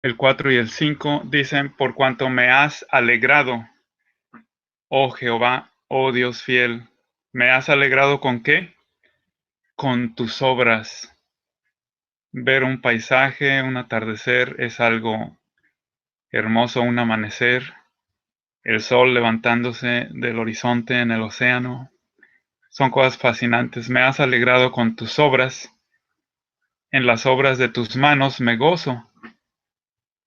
El 4 y el 5 dicen: por cuanto me has alegrado, oh Jehová, oh Dios fiel. ¿Me has alegrado con qué? Con tus obras. Ver un paisaje, un atardecer, es algo hermoso, un amanecer, el sol levantándose del horizonte en el océano. Son cosas fascinantes. Me has alegrado con tus obras. En las obras de tus manos me gozo.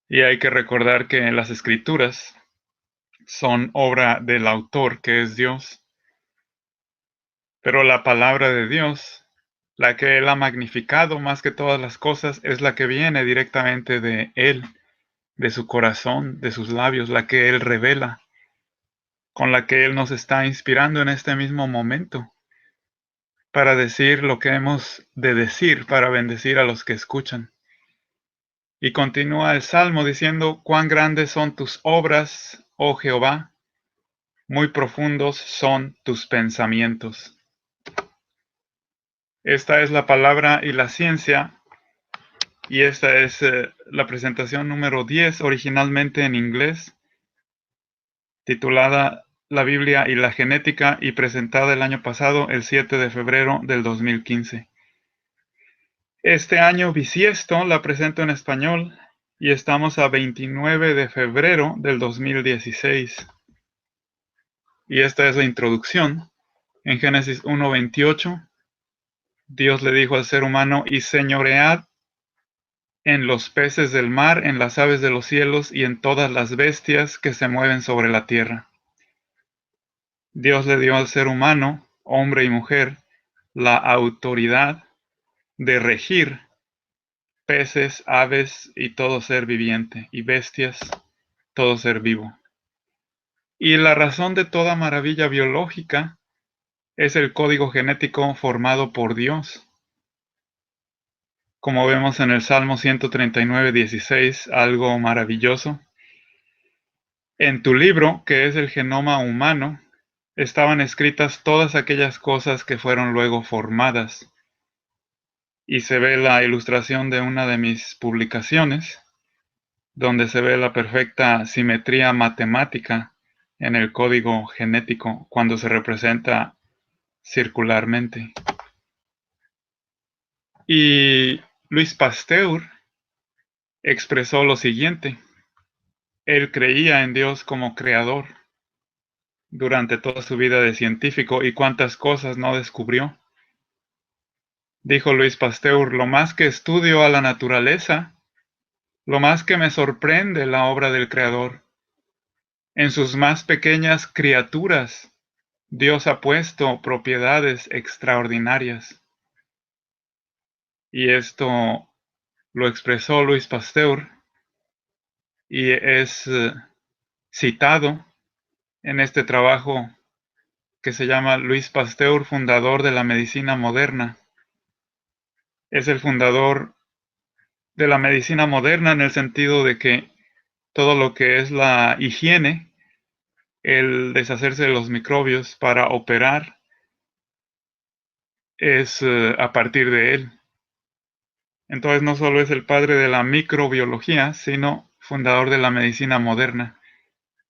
Y hay que recordar que las escrituras son obra del autor, que es Dios. Pero la palabra de Dios, la que Él ha magnificado más que todas las cosas, es la que viene directamente de Él, de su corazón, de sus labios, la que Él revela, con la que Él nos está inspirando en este mismo momento, para decir lo que hemos de decir, para bendecir a los que escuchan. Y continúa el Salmo diciendo: cuán grandes son tus obras, oh Jehová, muy profundos son tus pensamientos. Esta es la palabra y la ciencia, y esta es la presentación número 10, originalmente en inglés, titulada La Biblia y la Genética, y presentada el año pasado, el 7 de febrero del 2015. Este año bisiesto la presento en español, y estamos a 29 de febrero del 2016. Y esta es la introducción. En Génesis 1:28, Dios le dijo al ser humano: y señoread en los peces del mar, en las aves de los cielos y en todas las bestias que se mueven sobre la tierra. Dios le dio al ser humano, hombre y mujer, la autoridad de regir peces, aves y todo ser viviente, y bestias, todo ser vivo. Y la razón de toda maravilla biológica es el código genético formado por Dios. Como vemos en el Salmo 139:16, algo maravilloso. En tu libro, que es el genoma humano, estaban escritas todas aquellas cosas que fueron luego formadas. Y se ve la ilustración de una de mis publicaciones, donde se ve la perfecta simetría matemática en el código genético cuando se representa circularmente. Y Louis Pasteur expresó lo siguiente: él creía en Dios como creador durante toda su vida de científico, y cuántas cosas no descubrió. Dijo Louis Pasteur: lo más que estudio a la naturaleza, lo más que me sorprende la obra del Creador. En sus más pequeñas criaturas, Dios ha puesto propiedades extraordinarias. Y esto lo expresó Louis Pasteur y es citado en este trabajo que se llama Louis Pasteur, fundador de la medicina moderna. Es el fundador de la medicina moderna en el sentido de que todo lo que es la higiene, el deshacerse de los microbios para operar, es a partir de él. Entonces no solo es el padre de la microbiología, sino fundador de la medicina moderna.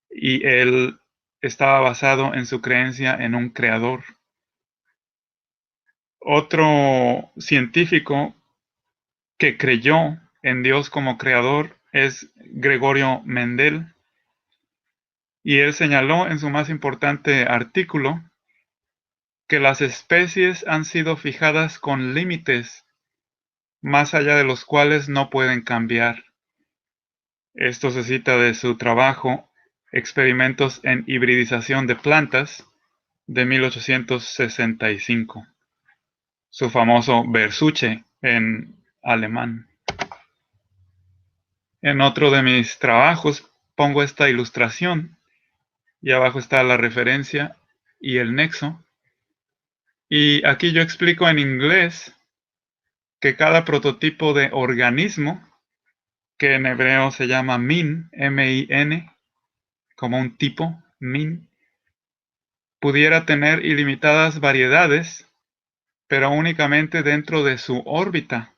Y él estaba basado en su creencia en un creador. Otro científico que creyó en Dios como creador es Gregorio Mendel, y él señaló en su más importante artículo que las especies han sido fijadas con límites más allá de los cuales no pueden cambiar. Esto se cita de su trabajo Experimentos en hibridización de plantas de 1865, su famoso Versuche en alemán. En otro de mis trabajos pongo esta ilustración y abajo está la referencia y el nexo. Y aquí yo explico en inglés que cada prototipo de organismo, que en hebreo se llama min, M-I-N, como un tipo, min, pudiera tener ilimitadas variedades, pero únicamente dentro de su órbita.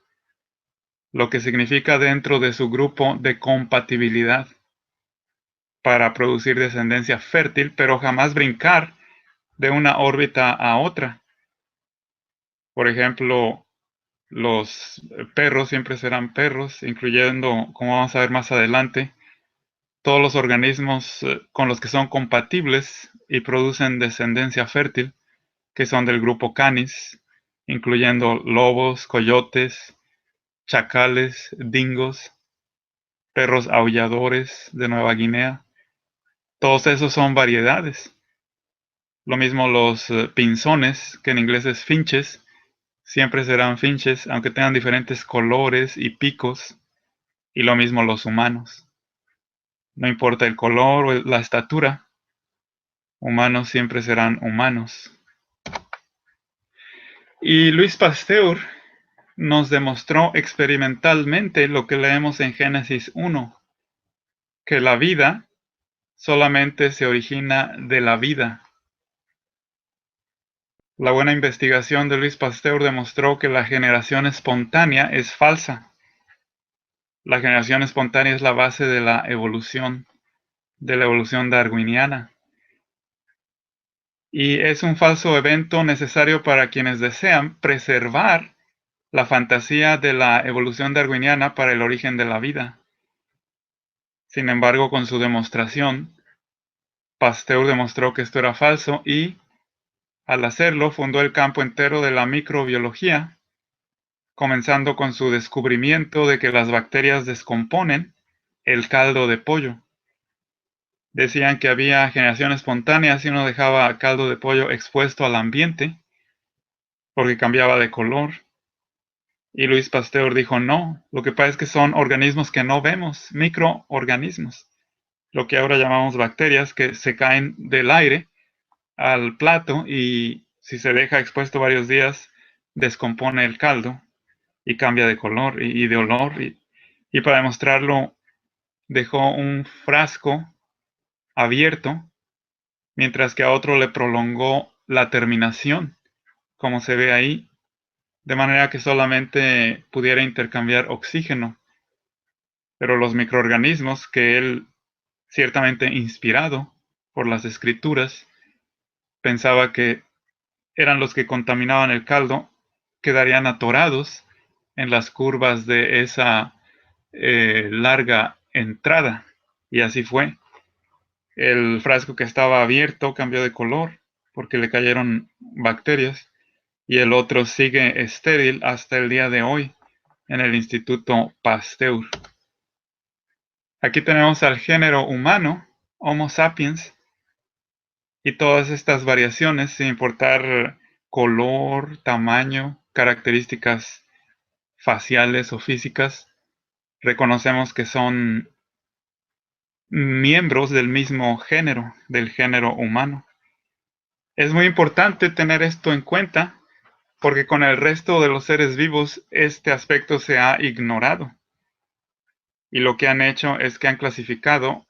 lo que significa dentro de su grupo de compatibilidad para producir descendencia fértil, pero jamás brincar de una órbita a otra. Por ejemplo, los perros siempre serán perros, incluyendo, como vamos a ver más adelante, todos los organismos con los que son compatibles y producen descendencia fértil, que son del grupo Canis, incluyendo lobos, coyotes, chacales, dingos, perros aulladores de Nueva Guinea. Todos esos son variedades. Lo mismo los pinzones, que en inglés es finches, siempre serán finches, aunque tengan diferentes colores y picos. Y lo mismo los humanos. No importa el color o la estatura, humanos siempre serán humanos. Y Louis Pasteur nos demostró experimentalmente lo que leemos en Génesis 1, que la vida solamente se origina de la vida. La buena investigación de Louis Pasteur demostró que la generación espontánea es falsa. La generación espontánea es la base de la evolución darwiniana. Y es un falso evento necesario para quienes desean preservar la fantasía de la evolución darwiniana para el origen de la vida. Sin embargo, con su demostración, Pasteur demostró que esto era falso y, al hacerlo, fundó el campo entero de la microbiología, comenzando con su descubrimiento de que las bacterias descomponen el caldo de pollo. Decían que había generación espontánea si uno dejaba caldo de pollo expuesto al ambiente, porque cambiaba de color. Y Louis Pasteur dijo, no, lo que pasa es que son organismos que no vemos, microorganismos, lo que ahora llamamos bacterias, que se caen del aire al plato y si se deja expuesto varios días, descompone el caldo y cambia de color y de olor. Y para demostrarlo, dejó un frasco abierto, mientras que a otro le prolongó la terminación, como se ve ahí, de manera que solamente pudiera intercambiar oxígeno. Pero los microorganismos que él, ciertamente inspirado por las escrituras, pensaba que eran los que contaminaban el caldo, quedarían atorados en las curvas de esa larga entrada. Y así fue. El frasco que estaba abierto cambió de color porque le cayeron bacterias y el otro sigue estéril hasta el día de hoy en el Instituto Pasteur. Aquí tenemos al género humano, Homo sapiens, y todas estas variaciones sin importar color, tamaño, características faciales o físicas, reconocemos que son miembros del mismo género, del género humano. Es muy importante tener esto en cuenta porque con el resto de los seres vivos este aspecto se ha ignorado. Y lo que han hecho es que han clasificado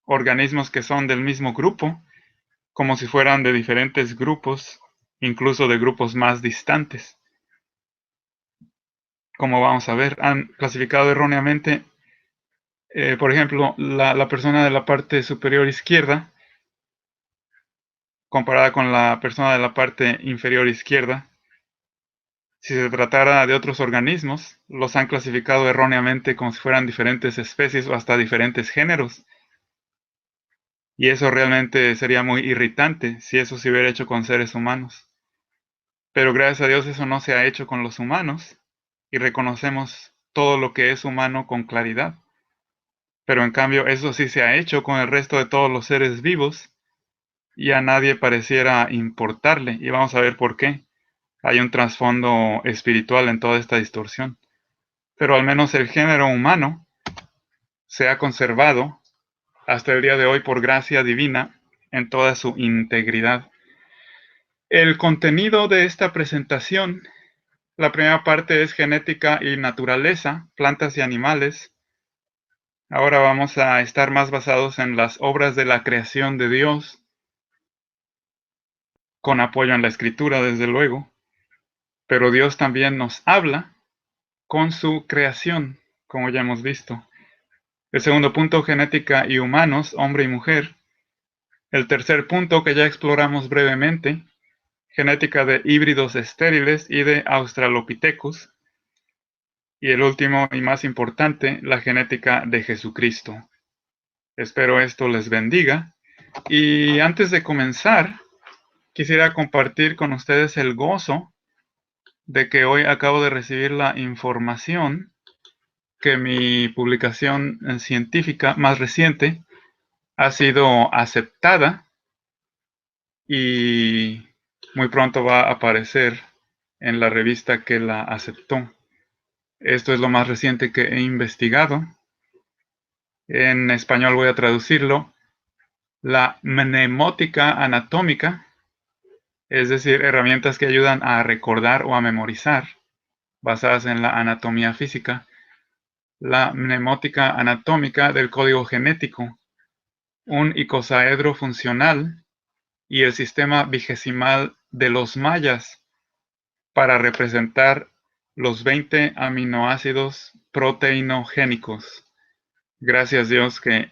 organismos que son del mismo grupo como si fueran de diferentes grupos, incluso de grupos más distantes. Como vamos a ver, han clasificado erróneamente, por ejemplo, la persona de la parte superior izquierda comparada con la persona de la parte inferior izquierda. Si se tratara de otros organismos, los han clasificado erróneamente como si fueran diferentes especies o hasta diferentes géneros. Y eso realmente sería muy irritante si eso se hubiera hecho con seres humanos. Pero gracias a Dios eso no se ha hecho con los humanos y reconocemos todo lo que es humano con claridad. Pero en cambio eso sí se ha hecho con el resto de todos los seres vivos y a nadie pareciera importarle. Y vamos a ver por qué. Hay un trasfondo espiritual en toda esta distorsión. Pero al menos el género humano se ha conservado hasta el día de hoy por gracia divina en toda su integridad. El contenido de esta presentación, la primera parte es genética y naturaleza, plantas y animales. Ahora vamos a estar más basados en las obras de la creación de Dios, con apoyo en la escritura, desde luego. Pero Dios también nos habla con su creación, como ya hemos visto. El segundo punto, genética y humanos, hombre y mujer. El tercer punto, que ya exploramos brevemente, genética de híbridos estériles y de Australopithecus. Y el último y más importante, la genética de Jesucristo. Espero esto les bendiga. Y antes de comenzar, quisiera compartir con ustedes el gozo de que hoy acabo de recibir la información que mi publicación científica más reciente ha sido aceptada y muy pronto va a aparecer en la revista que la aceptó. Esto es lo más reciente que he investigado. En español voy a traducirlo. La mnemótica anatómica, es decir, herramientas que ayudan a recordar o a memorizar, basadas en la anatomía física. La mnemótica anatómica del código genético, un icosaedro funcional y el sistema vigesimal de los mayas para representar los 20 aminoácidos proteinogénicos. Gracias Dios que,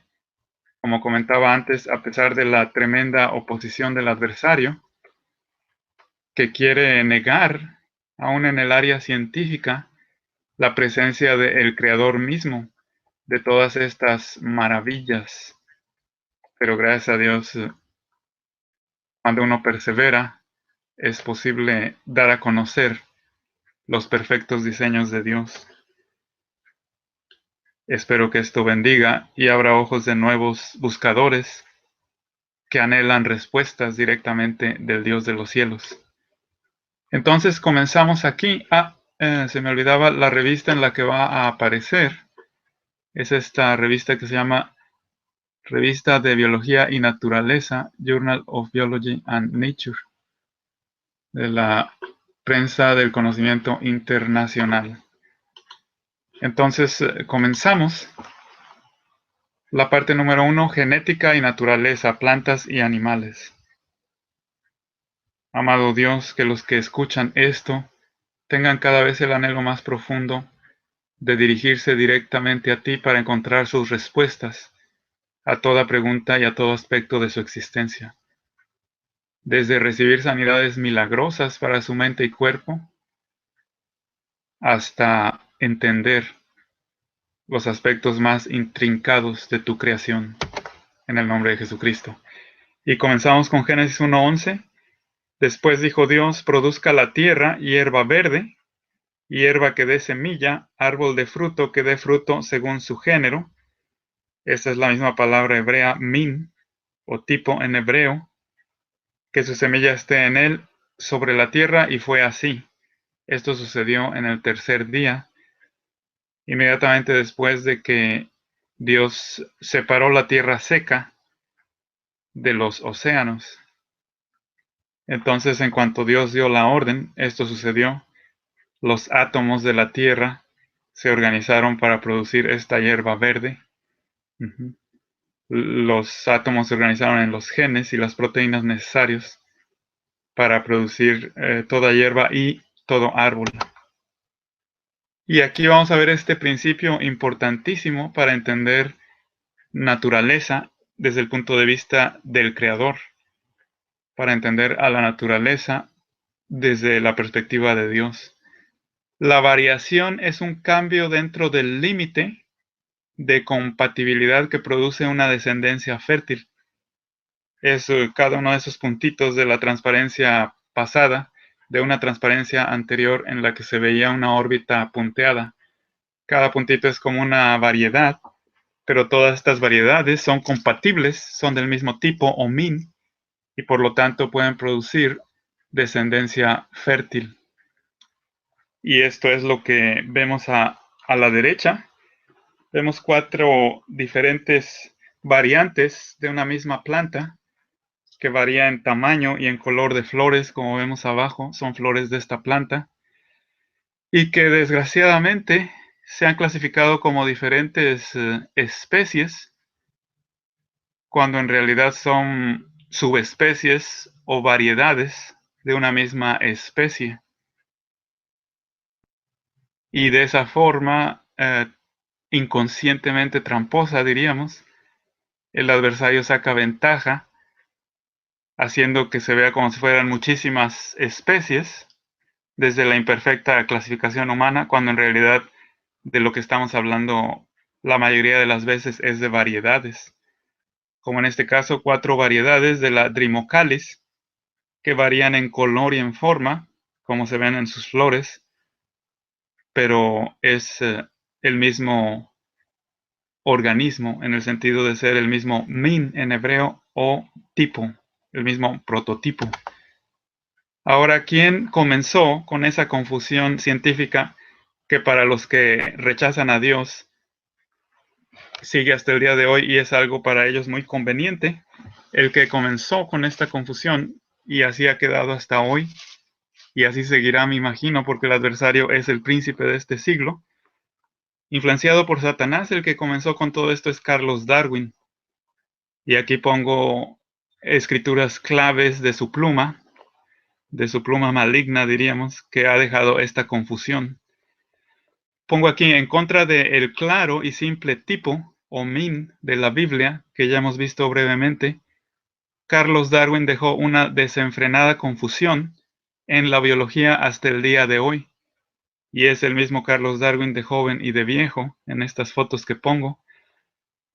como comentaba antes, a pesar de la tremenda oposición del adversario, que quiere negar, aún en el área científica, la presencia del Creador mismo de todas estas maravillas. Pero gracias a Dios, cuando uno persevera, es posible dar a conocer los perfectos diseños de Dios. Espero que esto bendiga y abra ojos de nuevos buscadores que anhelan respuestas directamente del Dios de los cielos. Entonces comenzamos aquí. Se me olvidaba la revista en la que va a aparecer. Es esta revista que se llama Revista de Biología y Naturaleza, Journal of Biology and Nature, de la prensa del conocimiento internacional. Entonces, comenzamos. La parte número 1, genética y naturaleza, plantas y animales. Amado Dios, que los que escuchan esto tengan cada vez el anhelo más profundo de dirigirse directamente a ti para encontrar sus respuestas a toda pregunta y a todo aspecto de su existencia. Desde recibir sanidades milagrosas para su mente y cuerpo, hasta entender los aspectos más intrincados de tu creación, en el nombre de Jesucristo. Y comenzamos con Génesis 1:11. Después dijo Dios, produzca la tierra hierba verde, hierba que dé semilla, árbol de fruto que dé fruto según su género. Esta es la misma palabra hebrea min, o tipo en hebreo, que su semilla esté en él sobre la tierra, y fue así. Esto sucedió en el tercer día, inmediatamente después de que Dios separó la tierra seca de los océanos. Entonces, en cuanto Dios dio la orden, esto sucedió. Los átomos de la tierra se organizaron para producir esta hierba verde. Los átomos se organizaron en los genes y las proteínas necesarios para producir toda hierba y todo árbol. Y aquí vamos a ver este principio importantísimo para entender naturaleza desde el punto de vista del creador, para entender a la naturaleza desde la perspectiva de Dios. La variación es un cambio dentro del límite de compatibilidad que produce una descendencia fértil. Es cada uno de esos puntitos de la transparencia pasada, de una transparencia anterior en la que se veía una órbita punteada. Cada puntito es como una variedad, pero todas estas variedades son compatibles, son del mismo tipo o min, y por lo tanto pueden producir descendencia fértil. Y esto es lo que vemos a la derecha. Vemos 4 diferentes variantes de una misma planta que varía en tamaño y en color de flores, como vemos abajo, son flores de esta planta, y que desgraciadamente se han clasificado como diferentes especies, cuando en realidad son subespecies o variedades de una misma especie. y de esa forma, inconscientemente tramposa, diríamos, el adversario saca ventaja, haciendo que se vea como si fueran muchísimas especies, desde la imperfecta clasificación humana, cuando en realidad de lo que estamos hablando la mayoría de las veces es de variedades, como en este caso 4 variedades de la Drimocalis, que varían en color y en forma, como se ven en sus flores, pero es el mismo organismo en el sentido de ser el mismo min en hebreo o tipo, el mismo prototipo. Ahora, ¿quién comenzó con esa confusión científica que para los que rechazan a Dios sigue hasta el día de hoy y es algo para ellos muy conveniente? El que comenzó con esta confusión y así ha quedado hasta hoy y así seguirá, me imagino, porque el adversario es el príncipe de este siglo. Influenciado por Satanás, el que comenzó con todo esto es Carlos Darwin. Y aquí pongo escrituras claves de su pluma maligna, diríamos, que ha dejado esta confusión. Pongo aquí en contra de el claro y simple tipo o min de la Biblia, que ya hemos visto brevemente. Carlos Darwin dejó una desenfrenada confusión en la biología hasta el día de hoy. Y es el mismo Carlos Darwin de joven y de viejo en estas fotos que pongo.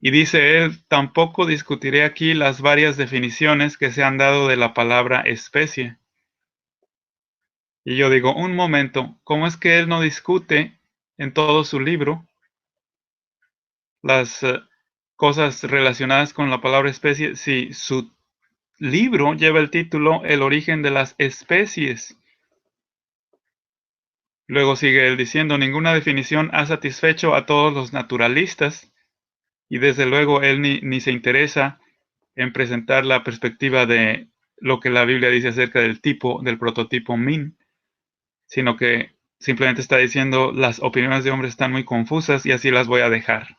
Y dice él, tampoco discutiré aquí las varias definiciones que se han dado de la palabra especie. Y yo digo, un momento, ¿cómo es que él no discute en todo su libro las cosas relacionadas con la palabra especie si su libro lleva el título El origen de las especies? Luego sigue él diciendo, ninguna definición ha satisfecho a todos los naturalistas y desde luego él ni se interesa en presentar la perspectiva de lo que la Biblia dice acerca del tipo, del prototipo min, sino que simplemente está diciendo las opiniones de hombres están muy confusas y así las voy a dejar.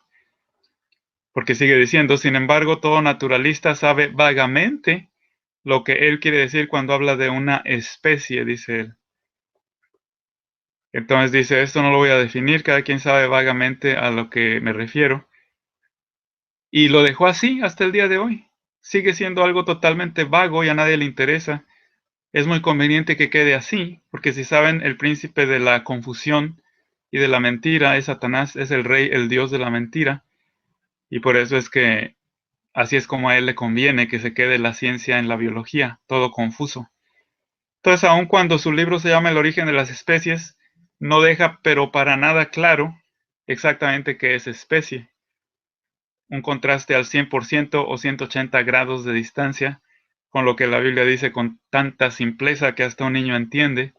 Porque sigue diciendo, sin embargo, todo naturalista sabe vagamente lo que él quiere decir cuando habla de una especie, dice él. Entonces dice, esto no lo voy a definir, cada quien sabe vagamente a lo que me refiero. Y lo dejó así hasta el día de hoy. Sigue siendo algo totalmente vago y a nadie le interesa. Es muy conveniente que quede así, porque si saben, el príncipe de la confusión y de la mentira es Satanás, es el rey, el dios de la mentira, y por eso es que así es como a él le conviene que se quede la ciencia en la biología, todo confuso. Entonces, aun cuando su libro se llama El origen de las especies, no deja pero para nada claro exactamente qué es especie. Un contraste al 100% o 180 grados de distancia con lo que la Biblia dice con tanta simpleza que hasta un niño entiende.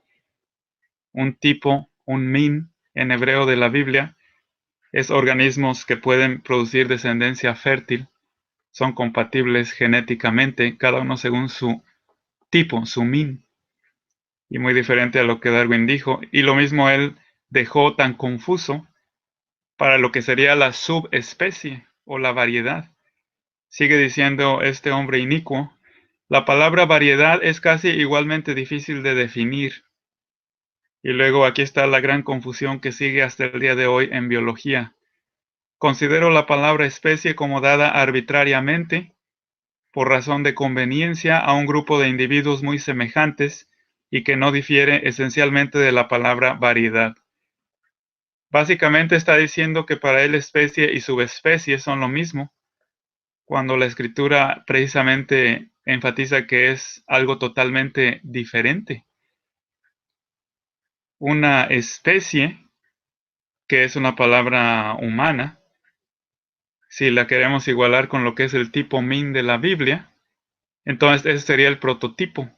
Un tipo, un min, en hebreo de la Biblia, es organismos que pueden producir descendencia fértil, son compatibles genéticamente, cada uno según su tipo, su min, y muy diferente a lo que Darwin dijo, y lo mismo él dejó tan confuso para lo que sería la subespecie o la variedad. Sigue diciendo este hombre inicuo, la palabra variedad es casi igualmente difícil de definir. Y luego aquí está la gran confusión que sigue hasta el día de hoy en biología. Considero la palabra especie como dada arbitrariamente, por razón de conveniencia, a un grupo de individuos muy semejantes y que no difiere esencialmente de la palabra variedad. Básicamente está diciendo que para él especie y subespecie son lo mismo, cuando la escritura precisamente enfatiza que es algo totalmente diferente. Una especie, que es una palabra humana, si la queremos igualar con lo que es el tipo min de la Biblia, entonces ese sería el prototipo.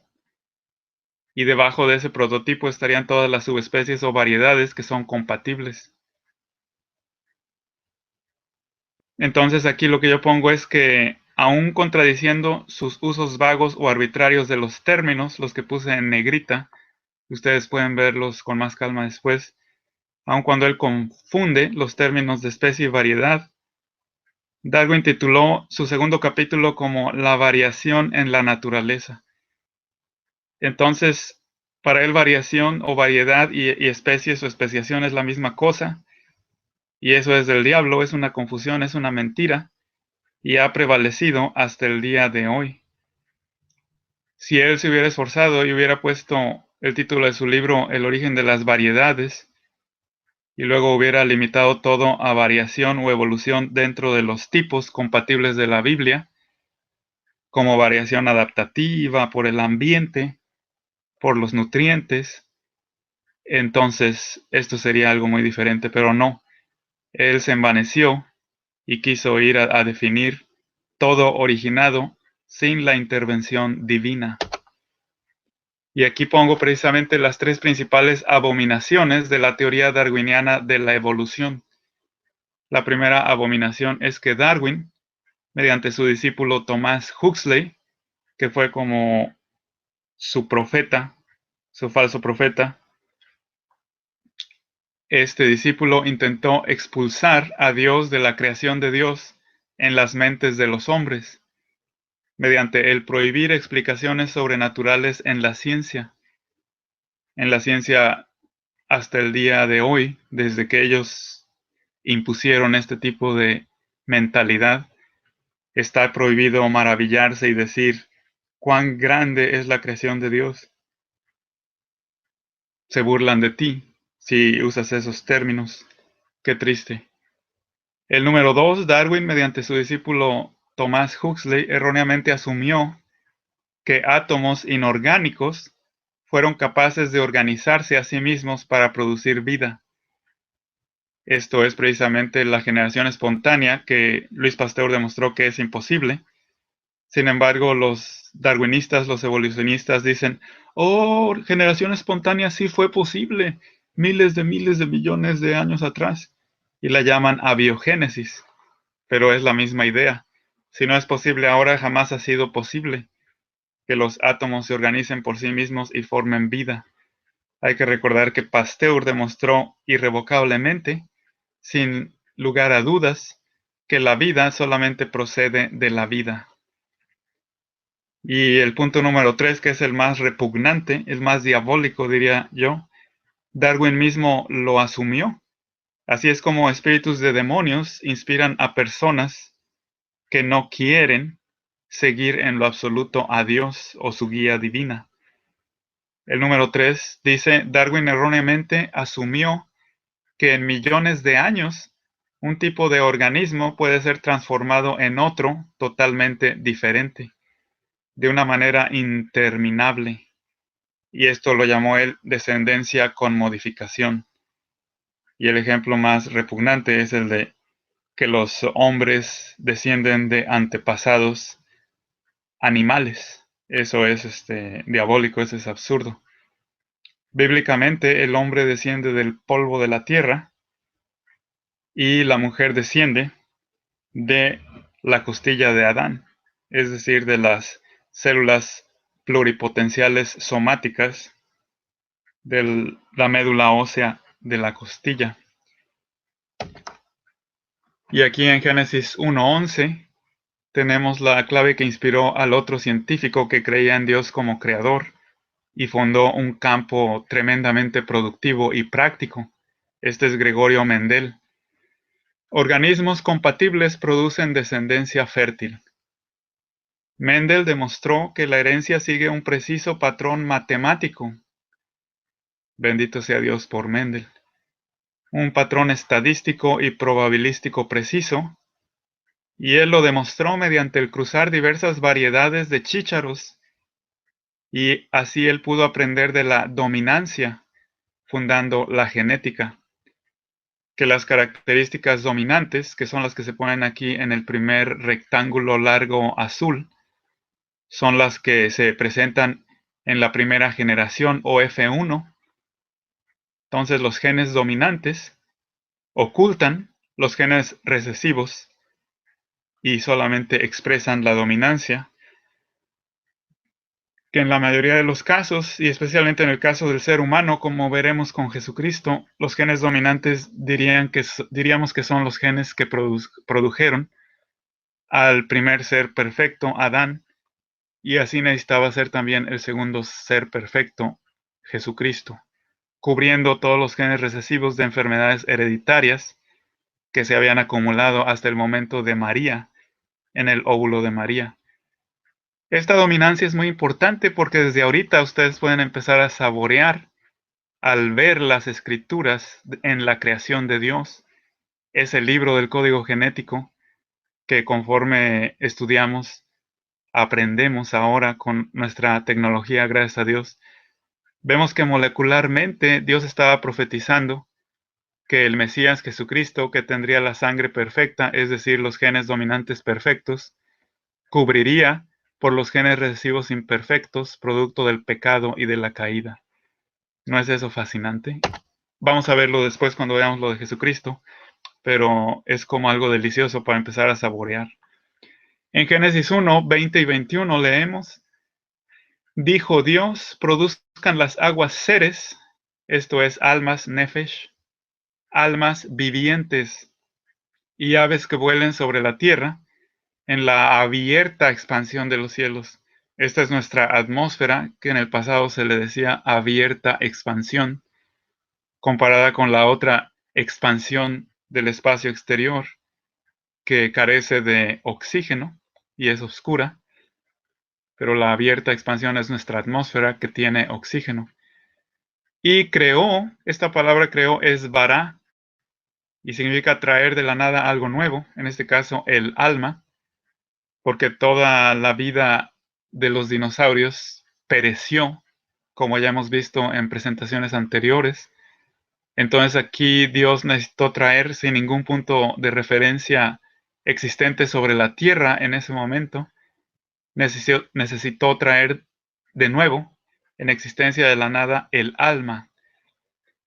Y debajo de ese prototipo estarían todas las subespecies o variedades que son compatibles. Entonces aquí lo que yo pongo es que, aún contradiciendo sus usos vagos o arbitrarios de los términos, los que puse en negrita, ustedes pueden verlos con más calma después, aun cuando él confunde los términos de especie y variedad, Darwin tituló su segundo capítulo como La variación en la naturaleza. Entonces, Para él variación o variedad y especies o especiación es la misma cosa, y eso es del diablo, es una confusión, es una mentira, y ha prevalecido hasta el día de hoy. Si él se hubiera esforzado y hubiera puesto el título de su libro El origen de las variedades, y luego hubiera limitado todo a variación o evolución dentro de los tipos compatibles de la Biblia, como variación adaptativa por el ambiente, por los nutrientes, entonces esto sería algo muy diferente, pero no. Él se envaneció y quiso ir a definir todo originado sin la intervención divina. Y aquí pongo precisamente las tres principales abominaciones de la teoría darwiniana de la evolución. La primera abominación es que Darwin, mediante su discípulo Thomas Huxley, que fue como su profeta, su falso profeta, este discípulo intentó expulsar a Dios de la creación de Dios en las mentes de los hombres, mediante el prohibir explicaciones sobrenaturales en la ciencia. En la ciencia hasta el día de hoy, desde que ellos impusieron este tipo de mentalidad, está prohibido maravillarse y decir cuán grande es la creación de Dios. Se burlan de ti si usas esos términos. Qué triste. El número 2, Darwin, mediante su discípulo Thomas Huxley, erróneamente asumió que átomos inorgánicos fueron capaces de organizarse a sí mismos para producir vida. Esto es precisamente la generación espontánea que Luis Pasteur demostró que es imposible. Sin embargo, los darwinistas, los evolucionistas dicen, oh, generación espontánea sí fue posible miles de millones de años atrás, y la llaman abiogénesis, pero es la misma idea. Si no es posible ahora, jamás ha sido posible que los átomos se organicen por sí mismos y formen vida. Hay que recordar que Pasteur demostró irrevocablemente, sin lugar a dudas, que la vida solamente procede de la vida. Y el punto número 3, que es el más repugnante, el más diabólico, diría yo, Darwin mismo lo asumió. Así es como espíritus de demonios inspiran a personas que no quieren seguir en lo absoluto a Dios o su guía divina. El número 3 dice, Darwin erróneamente asumió que en millones de años un tipo de organismo puede ser transformado en otro totalmente diferente, de una manera interminable. Y esto lo llamó él descendencia con modificación. Y el ejemplo más repugnante es el de que los hombres descienden de antepasados animales. Eso es diabólico, eso es absurdo. Bíblicamente el hombre desciende del polvo de la tierra y la mujer desciende de la costilla de Adán, es decir, de las células pluripotenciales somáticas de la médula ósea de la costilla. Y aquí en Génesis 1:11 tenemos la clave que inspiró al otro científico que creía en Dios como creador y fundó un campo tremendamente productivo y práctico. Este es Gregorio Mendel. Organismos compatibles producen descendencia fértil. Mendel demostró que la herencia sigue un preciso patrón matemático. Bendito sea Dios por Mendel. Un patrón estadístico y probabilístico preciso, y él lo demostró mediante el cruzar diversas variedades de chícharos, y así él pudo aprender de la dominancia, fundando la genética, que las características dominantes, que son las que se ponen aquí en el primer rectángulo largo azul, son las que se presentan en la primera generación o F1. Entonces los genes dominantes ocultan los genes recesivos y solamente expresan la dominancia, que en la mayoría de los casos, y especialmente en el caso del ser humano, como veremos con Jesucristo, los genes dominantes diríamos que son los genes que produjeron al primer ser perfecto, Adán, y así necesitaba ser también el segundo ser perfecto, Jesucristo, cubriendo todos los genes recesivos de enfermedades hereditarias que se habían acumulado hasta el momento de María, en el óvulo de María. Esta dominancia es muy importante porque desde ahorita ustedes pueden empezar a saborear al ver las escrituras en la creación de Dios, ese libro del código genético que conforme estudiamos, aprendemos ahora con nuestra tecnología, gracias a Dios. Vemos que molecularmente Dios estaba profetizando que el Mesías Jesucristo, que tendría la sangre perfecta, es decir, los genes dominantes perfectos, cubriría por los genes recesivos imperfectos, producto del pecado y de la caída. ¿No es eso fascinante? Vamos a verlo después cuando veamos lo de Jesucristo, pero es como algo delicioso para empezar a saborear. En Génesis 1, 20 y 21 leemos: dijo Dios, produzcan las aguas seres, esto es almas, nefesh, almas vivientes, y aves que vuelen sobre la tierra, en la abierta expansión de los cielos. Esta es nuestra atmósfera, que en el pasado se le decía abierta expansión, comparada con la otra expansión del espacio exterior, que carece de oxígeno y es oscura, pero la abierta expansión es nuestra atmósfera que tiene oxígeno. Y creó, esta palabra creó es bara, y significa traer de la nada algo nuevo, en este caso el alma, porque toda la vida de los dinosaurios pereció, como ya hemos visto en presentaciones anteriores. Entonces aquí Dios necesitó traer, sin ningún punto de referencia existente sobre la tierra en ese momento, necesitó traer de nuevo en existencia de la nada el alma,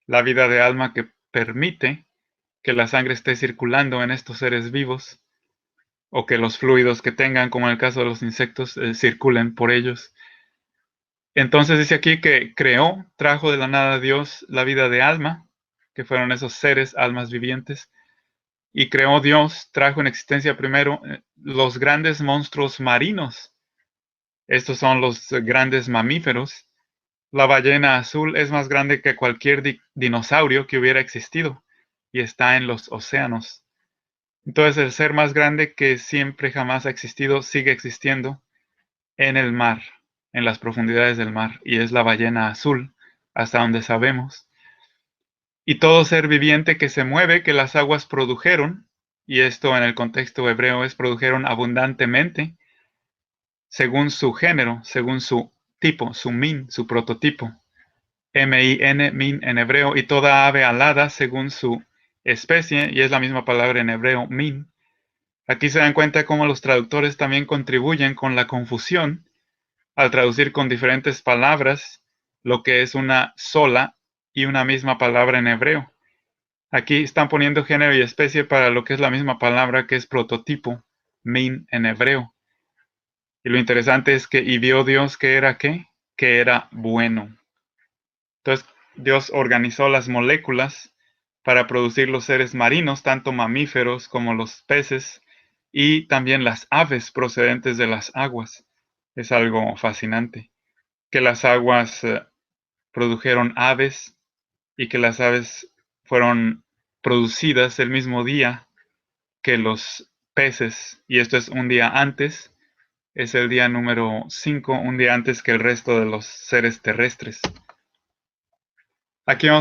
la vida de alma que permite que la sangre esté circulando en estos seres vivos, o que los fluidos que tengan, como en el caso de los insectos, circulen por ellos. Entonces dice aquí que creó, trajo de la nada a Dios la vida de alma, que fueron esos seres, almas vivientes, y creó Dios, trajo en existencia primero los grandes monstruos marinos. Estos son los grandes mamíferos. La ballena azul es más grande que cualquier dinosaurio que hubiera existido y está en los océanos. Entonces el ser más grande que siempre jamás ha existido sigue existiendo en el mar, en las profundidades del mar, y es la ballena azul, hasta donde sabemos. Y todo ser viviente que se mueve, que las aguas produjeron, y esto en el contexto hebreo es produjeron abundantemente, según su género, según su tipo, su min, su prototipo. M-I-N, min en hebreo, y toda ave alada según su especie, y es la misma palabra en hebreo, min. Aquí se dan cuenta cómo los traductores también contribuyen con la confusión al traducir con diferentes palabras lo que es una sola y una misma palabra en hebreo. Aquí están poniendo género y especie para lo que es la misma palabra, que es prototipo, min en hebreo. Y lo interesante es que y vio Dios que era ¿qué? Que era bueno. Entonces Dios organizó las moléculas para producir los seres marinos, tanto mamíferos como los peces, y también las aves procedentes de las aguas. Es algo fascinante, que las aguas produjeron aves y que las aves fueron producidas el mismo día que los peces, y esto es un día antes, es el día número 5, un día antes que el resto de los seres terrestres. Aquí vamos